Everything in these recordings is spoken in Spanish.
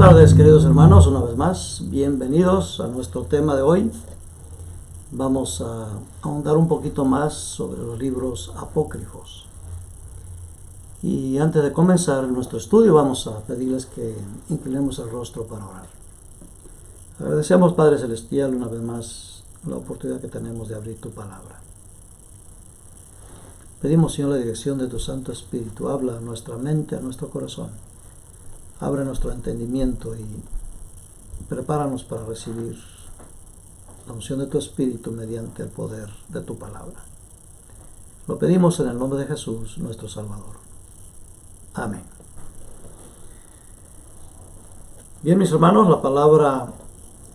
tardes, queridos hermanos, una vez más, bienvenidos a nuestro tema de hoy. Vamos a ahondar un poquito más sobre los libros apócrifos. Y antes de comenzar nuestro estudio, vamos a pedirles que inclinemos el rostro para orar. Agradecemos, Padre Celestial, una vez más la oportunidad que tenemos de abrir tu palabra. Pedimos, Señor, la dirección de tu Santo Espíritu. Habla a nuestra mente, a nuestro corazón. Abre nuestro entendimiento y prepáranos para recibir la unción de tu Espíritu mediante el poder de tu palabra. Lo pedimos en el nombre de Jesús, nuestro Salvador. Amén. Bien, mis hermanos, la palabra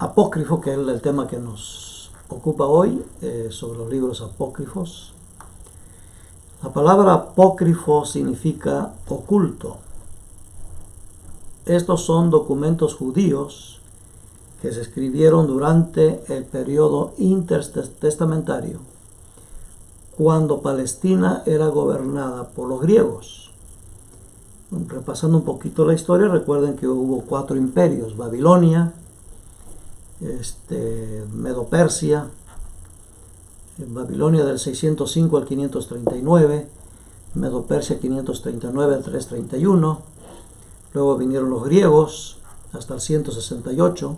apócrifo, que es el tema que nos ocupa hoy, sobre los libros apócrifos. La palabra apócrifo significa oculto. Estos son documentos judíos que se escribieron durante el periodo intertestamentario, cuando Palestina era gobernada por los griegos. Repasando un poquito la historia, recuerden que hubo 4 imperios: Babilonia, Medo-Persia, Babilonia del 605 al 539, Medo-Persia 539 al 331. Luego vinieron los griegos hasta el 168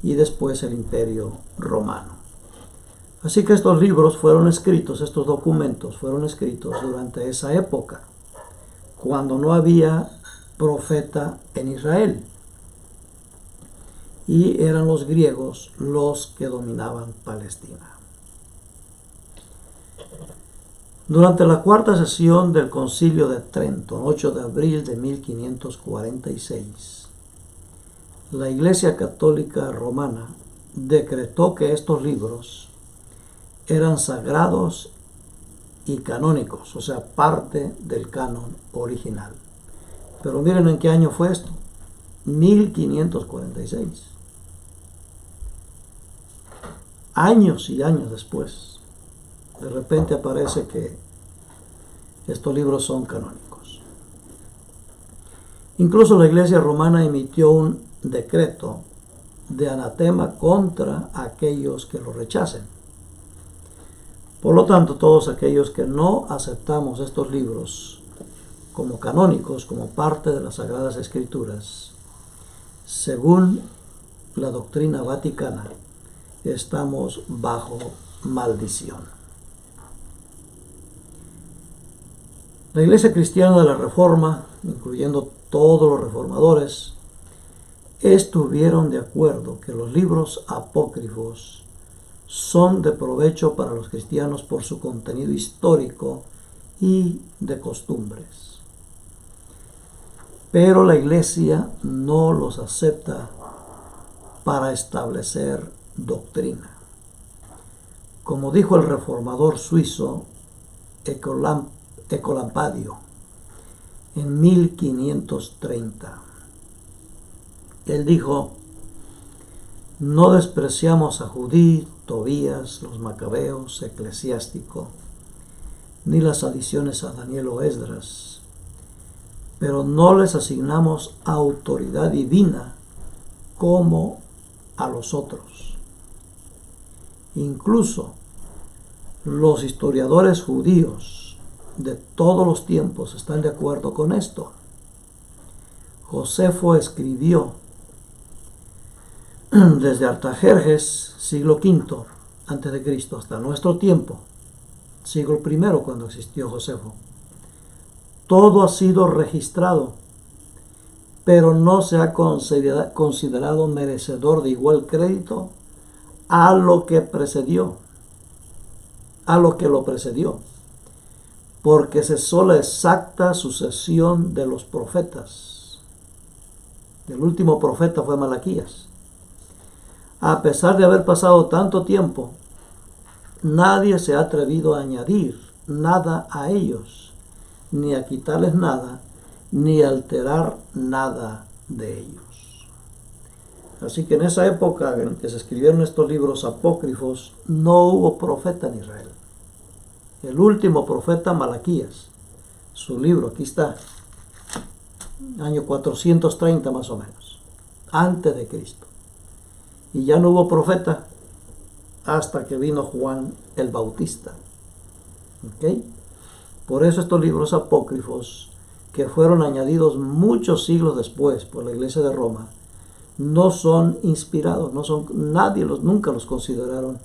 y después el Imperio Romano. Así que estos libros fueron escritos, estos documentos fueron escritos durante esa época, cuando no había profeta en Israel. Y eran los griegos los que dominaban Palestina. Durante la cuarta sesión del Concilio de Trento, 8 de abril de 1546, la Iglesia Católica Romana decretó que estos libros eran sagrados y canónicos, o sea, parte del canon original. Pero miren en qué año fue esto: 1546. Años y años después, de repente aparece que estos libros son canónicos. Incluso la Iglesia Romana emitió un decreto de anatema contra aquellos que lo rechacen. Por lo tanto, todos aquellos que no aceptamos estos libros como canónicos, como parte de las Sagradas Escrituras, según la doctrina vaticana, estamos bajo maldición. La Iglesia Cristiana de la Reforma, incluyendo todos los reformadores, estuvieron de acuerdo que los libros apócrifos son de provecho para los cristianos por su contenido histórico y de costumbres. Pero la Iglesia no los acepta para establecer doctrina. Como dijo el reformador suizo Ecolampadio en 1530, él dijo: no despreciamos a Judí, Tobías, los Macabeos, Eclesiástico, ni las adiciones a Daniel o Esdras, pero no les asignamos autoridad divina como a los otros. Incluso los historiadores judíos de todos los tiempos están de acuerdo con esto. Josefo escribió desde Artajerjes, siglo V a.C., hasta nuestro tiempo, siglo I, cuando existió Josefo. Todo ha sido registrado, pero no se ha considerado merecedor de igual crédito a lo que lo precedió, porque cesó la exacta sucesión de los profetas. El último profeta fue Malaquías. A pesar de haber pasado tanto tiempo, nadie se ha atrevido a añadir nada a ellos, ni a quitarles nada, ni a alterar nada de ellos. Así que en esa época en que se escribieron estos libros apócrifos, no hubo profeta en Israel. El último profeta, Malaquías, su libro, aquí está, año 430 más o menos, antes de Cristo. Y ya no hubo profeta hasta que vino Juan el Bautista. ¿Ok? Por eso estos libros apócrifos, que fueron añadidos muchos siglos después por la Iglesia de Roma, no son inspirados, nunca los consideraron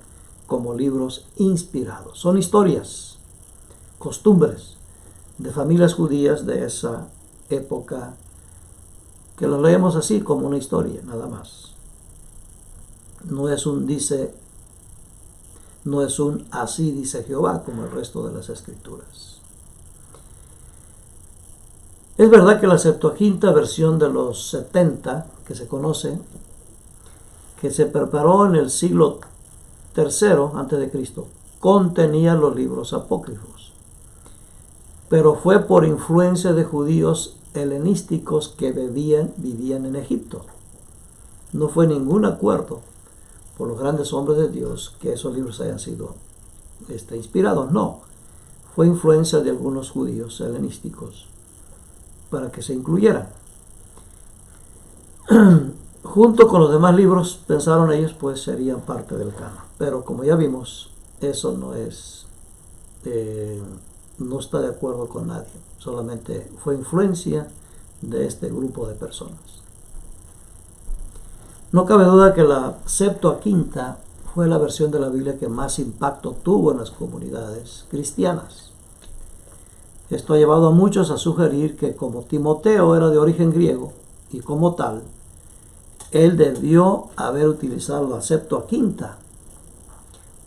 como libros inspirados. Son historias, costumbres de familias judías de esa época, que lo leemos así como una historia, nada más. No es un así dice Jehová como el resto de las escrituras. Es verdad que la Septuaginta, versión de los 70, que se conoce, que se preparó en el siglo III antes de Cristo, contenía los libros apócrifos, pero fue por influencia de judíos helenísticos que vivían en Egipto. No fue ningún acuerdo por los grandes hombres de Dios que esos libros hayan sido inspirados. No, fue influencia de algunos judíos helenísticos para que se incluyeran. Junto con los demás libros, pensaron ellos, pues serían parte del canon. Pero como ya vimos, eso no está de acuerdo con nadie. Solamente fue influencia de este grupo de personas. No cabe duda que la Septuaginta fue la versión de la Biblia que más impacto tuvo en las comunidades cristianas. Esto ha llevado a muchos a sugerir que como Timoteo era de origen griego y como tal, él debió haber utilizado la Septuaginta.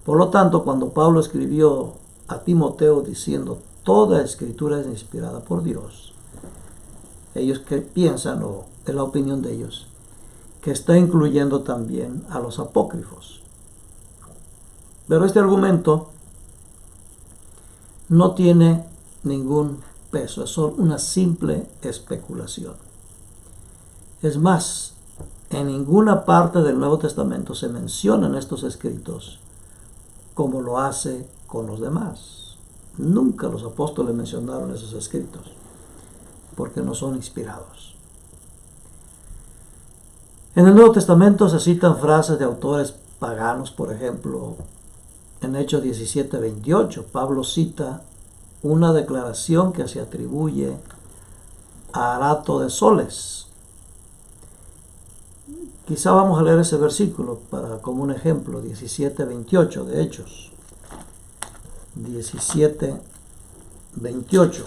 Por lo tanto, cuando Pablo escribió a Timoteo diciendo toda escritura es inspirada por Dios, ellos que piensan, o es la opinión de ellos, que está incluyendo también a los apócrifos. Pero este argumento no tiene ningún peso, es solo una simple especulación. Es más, en ninguna parte del Nuevo Testamento se mencionan estos escritos como lo hace con los demás. Nunca los apóstoles mencionaron esos escritos, porque no son inspirados. En el Nuevo Testamento se citan frases de autores paganos, por ejemplo, en Hechos 17:28, Pablo cita una declaración que se atribuye a Arato de Soles. Quizá vamos a leer ese versículo como un ejemplo, 17:28 de Hechos. 17:28.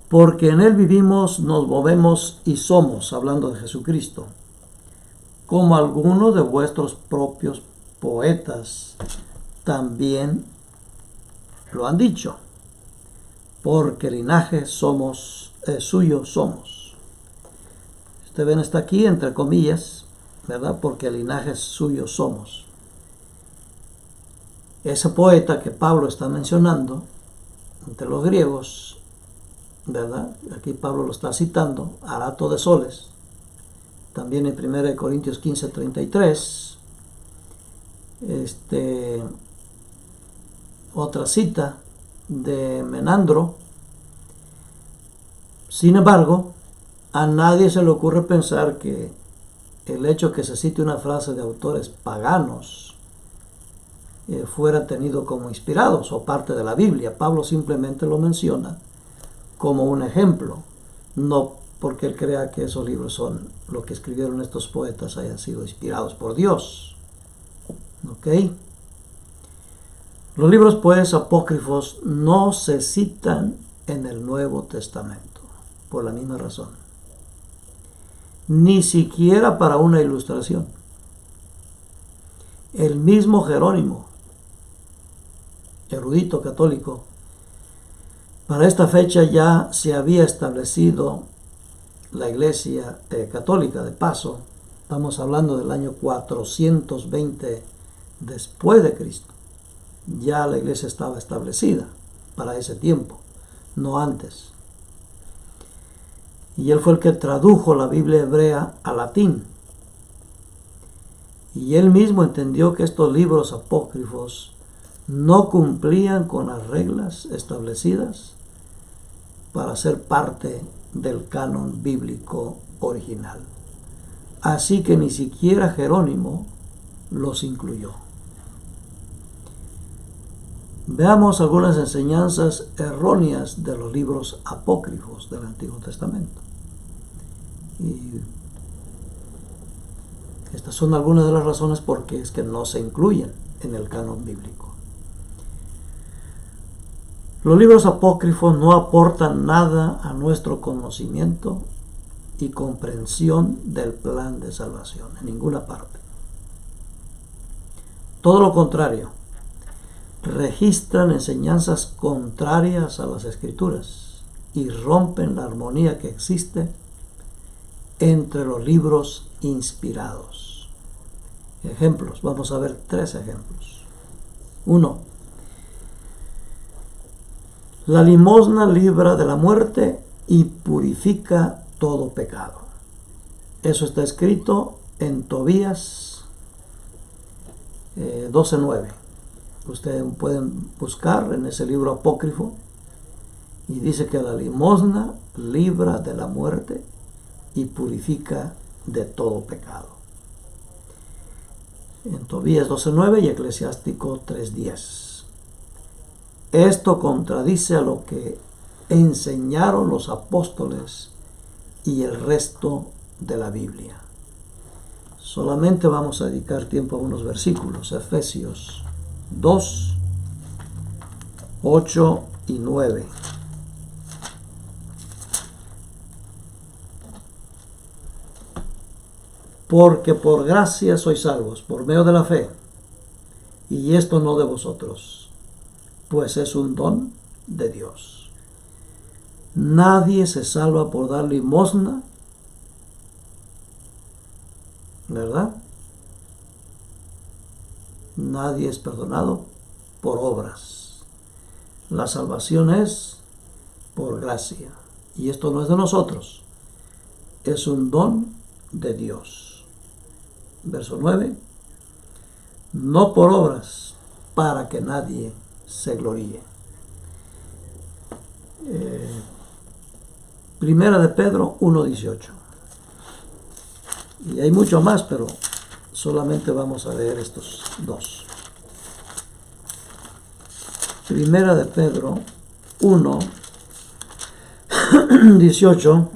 Porque en él vivimos, nos movemos y somos, hablando de Jesucristo, como algunos de vuestros propios poetas también lo han dicho, porque linaje suyo somos. Usted ven, está aquí entre comillas, ¿verdad? Porque linaje suyo somos. Ese poeta que Pablo está mencionando, entre los griegos, ¿verdad? Aquí Pablo lo está citando, Arato de Soles. También en 1 Corintios 15:33, otra cita de Menandro. Sin embargo, a nadie se le ocurre pensar que el hecho que se cite una frase de autores paganos fuera tenido como inspirados o parte de la Biblia. Pablo simplemente lo menciona como un ejemplo, no porque él crea que esos libros son lo que escribieron estos poetas, hayan sido inspirados por Dios. ¿Ok? Los libros, pues, apócrifos no se citan en el Nuevo Testamento, por la misma razón. Ni siquiera para una ilustración. El mismo Jerónimo, erudito católico, para esta fecha ya se había establecido la Iglesia católica. De paso, estamos hablando del año 420 después de Cristo. Ya la Iglesia estaba establecida para ese tiempo, no antes. Y él fue el que tradujo la Biblia hebrea al latín. Y él mismo entendió que estos libros apócrifos no cumplían con las reglas establecidas para ser parte del canon bíblico original. Así que ni siquiera Jerónimo los incluyó. Veamos algunas enseñanzas erróneas de los libros apócrifos del Antiguo Testamento. Y estas son algunas de las razones por qué es que no se incluyen en el canon bíblico. Los libros apócrifos no aportan nada a nuestro conocimiento y comprensión del plan de salvación, en ninguna parte. Todo lo contrario, registran enseñanzas contrarias a las Escrituras y rompen la armonía que existe entre los libros inspirados. Ejemplos, vamos a ver 3 ejemplos. 1. La limosna libra de la muerte y purifica todo pecado. Eso está escrito en Tobías 12:9. Ustedes pueden buscar en ese libro apócrifo y dice que la limosna libra de la muerte y purifica de todo pecado. En Tobías 12:9 y Eclesiástico 3:10. Esto contradice a lo que enseñaron los apóstoles y el resto de la Biblia. Solamente vamos a dedicar tiempo a unos versículos. Efesios 2, 8 y 9. Porque por gracia sois salvos, por medio de la fe, y esto no de vosotros, pues es un don de Dios. Nadie se salva por dar limosna, ¿verdad? Nadie es perdonado por obras. La salvación es por gracia. Y esto no es de nosotros. Es un don de Dios. Verso 9. No por obras, para que nadie se gloríe. Primera de Pedro 1:18. Y hay mucho más, pero solamente vamos a leer estos 2. Primera de Pedro 1:18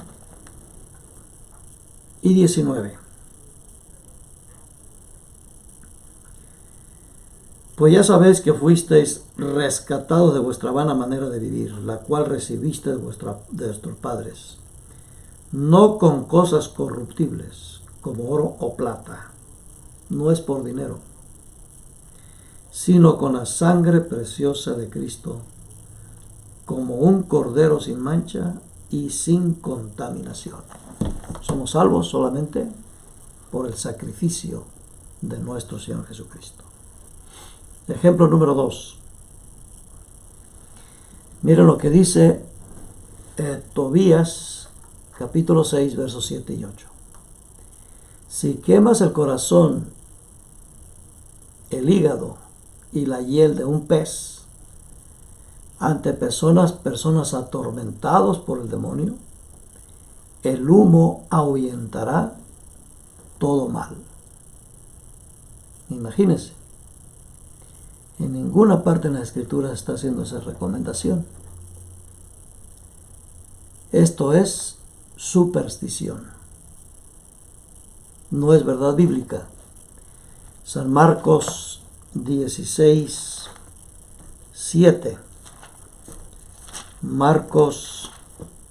y 19. Pues ya sabéis que fuisteis rescatados de vuestra vana manera de vivir, la cual recibiste de vuestros padres, no con cosas corruptibles, como oro o plata, no es por dinero, sino con la sangre preciosa de Cristo, como un cordero sin mancha y sin contaminación. Somos salvos solamente por el sacrificio de nuestro Señor Jesucristo. Ejemplo número 2. Miren lo que dice Tobías capítulo 6, versos 7 y 8. Si quemas el corazón, el hígado y la hiel de un pez ante personas atormentados por el demonio, el humo ahuyentará todo mal. Imagínense. En ninguna parte en la Escritura está haciendo esa recomendación. Esto es superstición. No es verdad bíblica. San Marcos 16:7. Marcos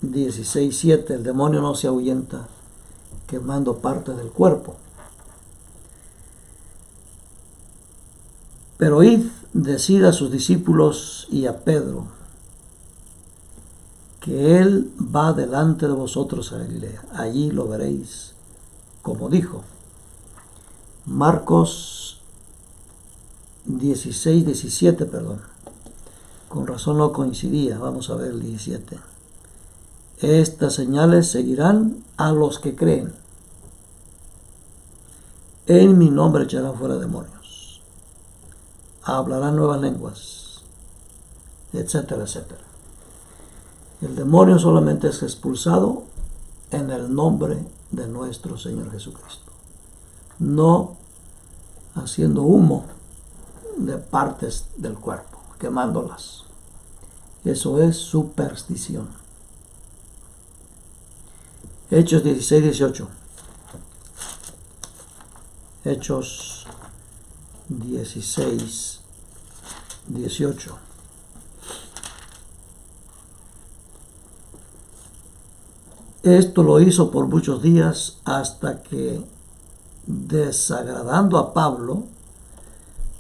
16:7. El demonio no se ahuyenta quemando parte del cuerpo. Pero id, decid a sus discípulos y a Pedro que él va delante de vosotros a Galilea. Allí lo veréis, como dijo. Marcos 16:17, perdón. Con razón no coincidía. Vamos a ver el 17. Estas señales seguirán a los que creen. En mi nombre echarán fuera demonios. hablarán nuevas lenguas, etcétera, etcétera. El demonio solamente es expulsado en el nombre de nuestro Señor Jesucristo, no haciendo humo de partes del cuerpo, quemándolas. Eso es superstición. Hechos 16, 18. Hechos 16, 18. Esto lo hizo por muchos días hasta que, desagradando a Pablo,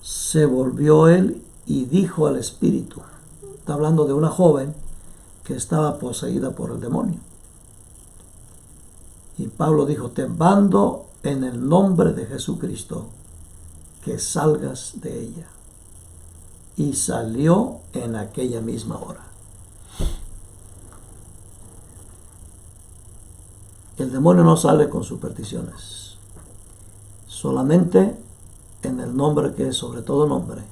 se volvió él y dijo al espíritu. Está hablando de una joven que estaba poseída por el demonio. Y Pablo dijo: te mando en el nombre de Jesucristo que salgas de ella. Y salió en aquella misma hora. El demonio no sale con supersticiones, solamente en el nombre que es sobre todo nombre.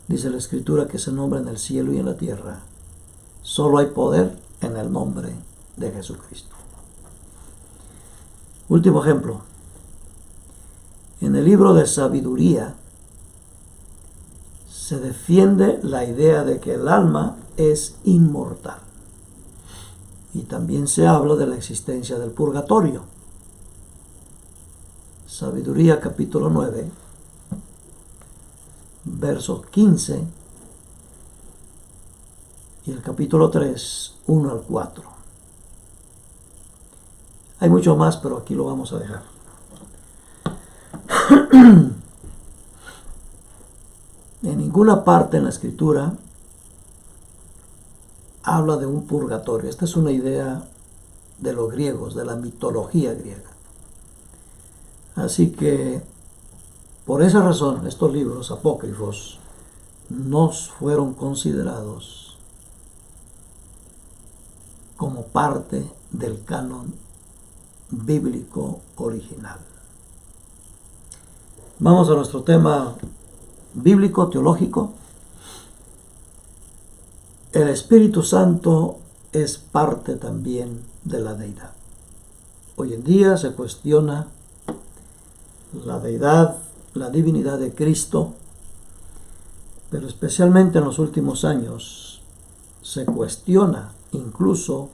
Dice la Escritura que ese nombre en el cielo y en la tierra. Solo hay poder en el nombre de Jesucristo. Último ejemplo. En el libro de Sabiduría se defiende la idea de que el alma es inmortal. Y también se habla de la existencia del purgatorio. Sabiduría capítulo 9, versos 15 y el capítulo 3, 1 al 4. Hay mucho más, pero aquí lo vamos a dejar. En ninguna parte en la Escritura habla de un purgatorio. Esta es una idea de los griegos, de la mitología griega. Así que, por esa razón, estos libros apócrifos no fueron considerados como parte del canon bíblico original. Vamos a nuestro tema bíblico, teológico. El Espíritu Santo es parte también de la deidad. Hoy en día se cuestiona la deidad, la divinidad de Cristo, pero especialmente en los últimos años se cuestiona incluso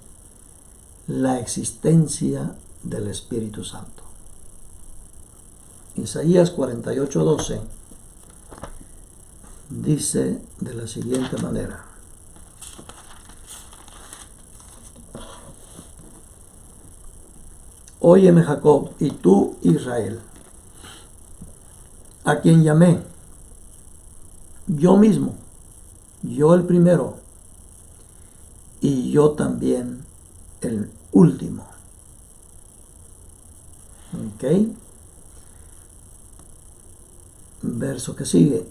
la existencia del Espíritu Santo. Isaías 48:12 dice de la siguiente manera: óyeme Jacob, y tú Israel, a quien llamé, yo mismo, yo el primero, y yo también el último. ¿Ok? Verso que sigue: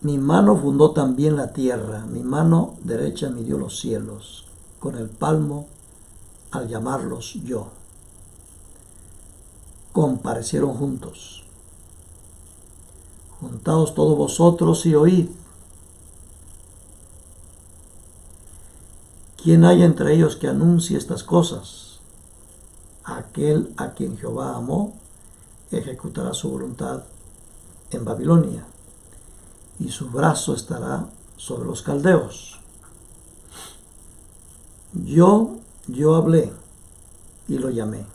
mi mano fundó también la tierra, mi mano derecha midió los cielos, con el palmo al llamarlos yo. Comparecieron juntos. Juntaos todos vosotros y oíd. ¿Quién hay entre ellos que anuncie estas cosas? Aquel a quien Jehová amó ejecutará su voluntad en Babilonia, y su brazo estará sobre los caldeos. Yo hablé y lo llamé.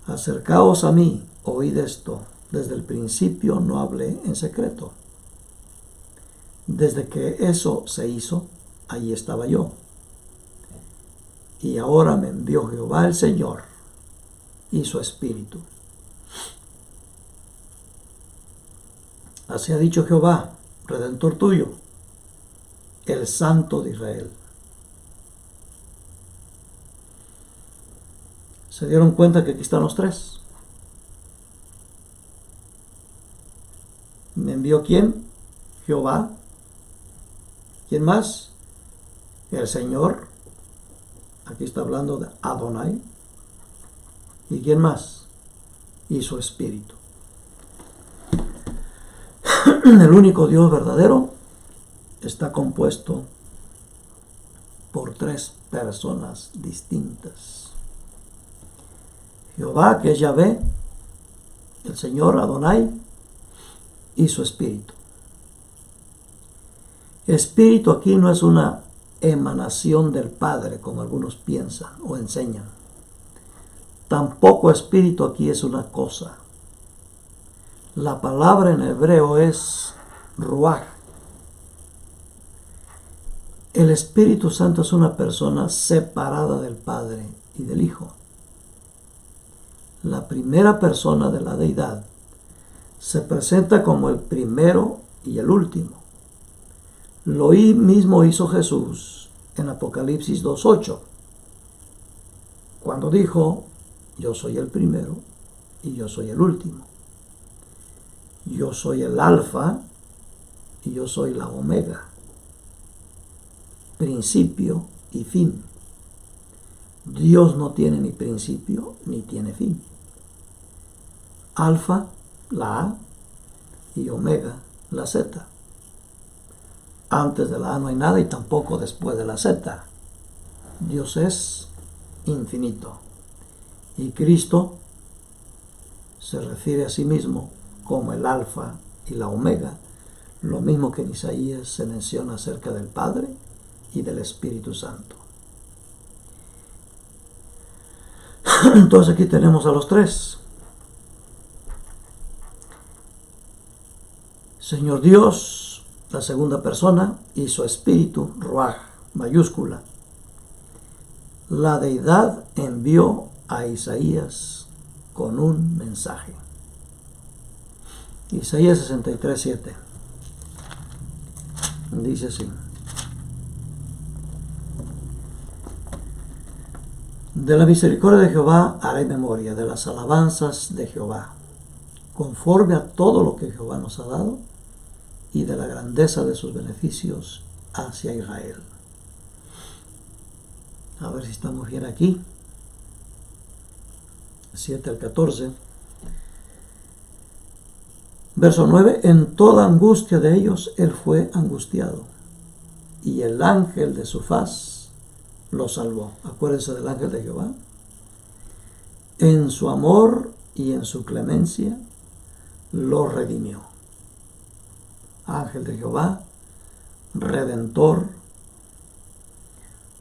Acercaos a mí, oíd esto. Desde el principio no hablé en secreto. Desde que eso se hizo, allí estaba yo. Y ahora me envió Jehová el Señor y su Espíritu. Así ha dicho Jehová, Redentor tuyo, el Santo de Israel. ¿Se dieron cuenta que aquí están los tres? ¿Me envió quién? Jehová. ¿Quién más? El Señor. Aquí está hablando de Adonai. ¿Y quién más? Y su Espíritu. El único Dios verdadero está compuesto por tres personas distintas. Jehová, que es Yahvé, el Señor Adonai, y su Espíritu. Espíritu aquí no es una emanación del Padre, como algunos piensan o enseñan. Tampoco espíritu aquí es una cosa. La palabra en hebreo es ruach. El Espíritu Santo es una persona separada del Padre y del Hijo. La primera persona de la deidad se presenta como el primero y el último. Lo mismo hizo Jesús en Apocalipsis 2:8, cuando dijo: yo soy el primero y yo soy el último. Yo soy el alfa y yo soy la omega, principio y fin. Dios no tiene ni principio ni tiene fin. Alfa, la A, y omega, la Z. Antes de la A no hay nada y tampoco después de la Z. Dios es infinito. Y Cristo se refiere a sí mismo como el alfa y la omega, lo mismo que en Isaías se menciona acerca del Padre y del Espíritu Santo. Entonces aquí tenemos a los tres. Señor Dios, la segunda persona, y su Espíritu, Ruach, mayúscula. La deidad envió a Isaías con un mensaje. Isaías 63:7 dice así: de la misericordia de Jehová haré memoria, de las alabanzas de Jehová, conforme a todo lo que Jehová nos ha dado, y de la grandeza de sus beneficios hacia Israel. A ver si estamos bien aquí. 7-14. Verso 9. En toda angustia de ellos él fue angustiado, y el ángel de su faz lo salvó. Acuérdense del ángel de Jehová. En su amor y en su clemencia lo redimió. Ángel de Jehová, redentor,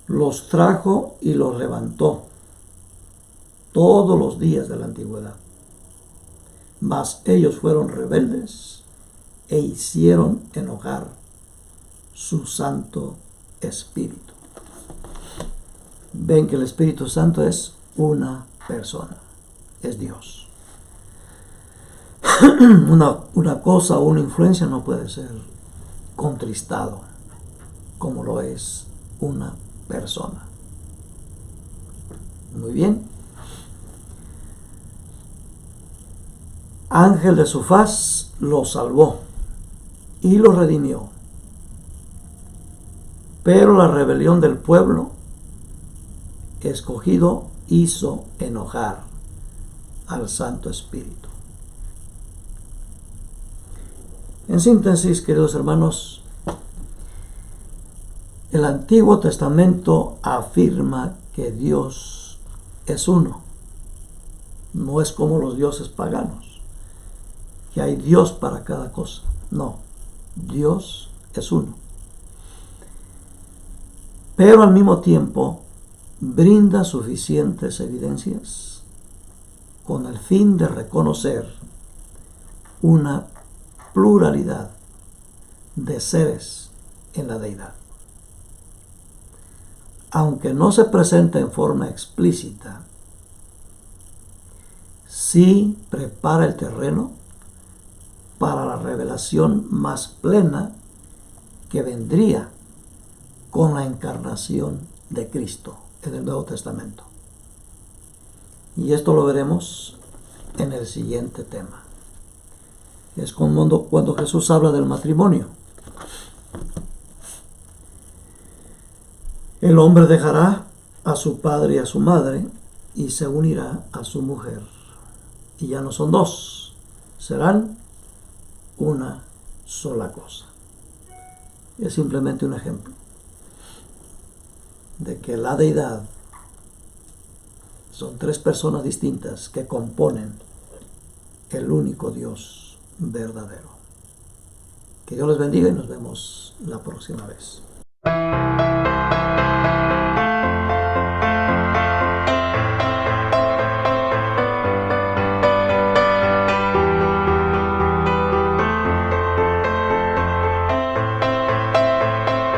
los trajo y los levantó todos los días de la antigüedad. Mas ellos fueron rebeldes e hicieron enojar su Santo Espíritu. Ven que el Espíritu Santo es una persona, es Dios. Una cosa o una influencia no puede ser contristado como lo es una persona. Muy bien. Ángel de su faz lo salvó y lo redimió. Pero la rebelión del pueblo escogido hizo enojar al Santo Espíritu. En síntesis, queridos hermanos, el Antiguo Testamento afirma que Dios es uno. No es como los dioses paganos, que hay Dios para cada cosa. No, Dios es uno. Pero al mismo tiempo brinda suficientes evidencias con el fin de reconocer una pluralidad de seres en la deidad. Aunque no se presenta en forma explícita, sí prepara el terreno para la revelación más plena que vendría con la encarnación de Cristo en el Nuevo Testamento. Y esto lo veremos en el siguiente tema. Es cuando Jesús habla del matrimonio. El hombre dejará a su padre y a su madre y se unirá a su mujer. Y ya no son dos, serán una sola cosa. Es simplemente un ejemplo de que la deidad son tres personas distintas que componen el único Dios verdadero. Que Dios les bendiga y nos vemos la próxima vez.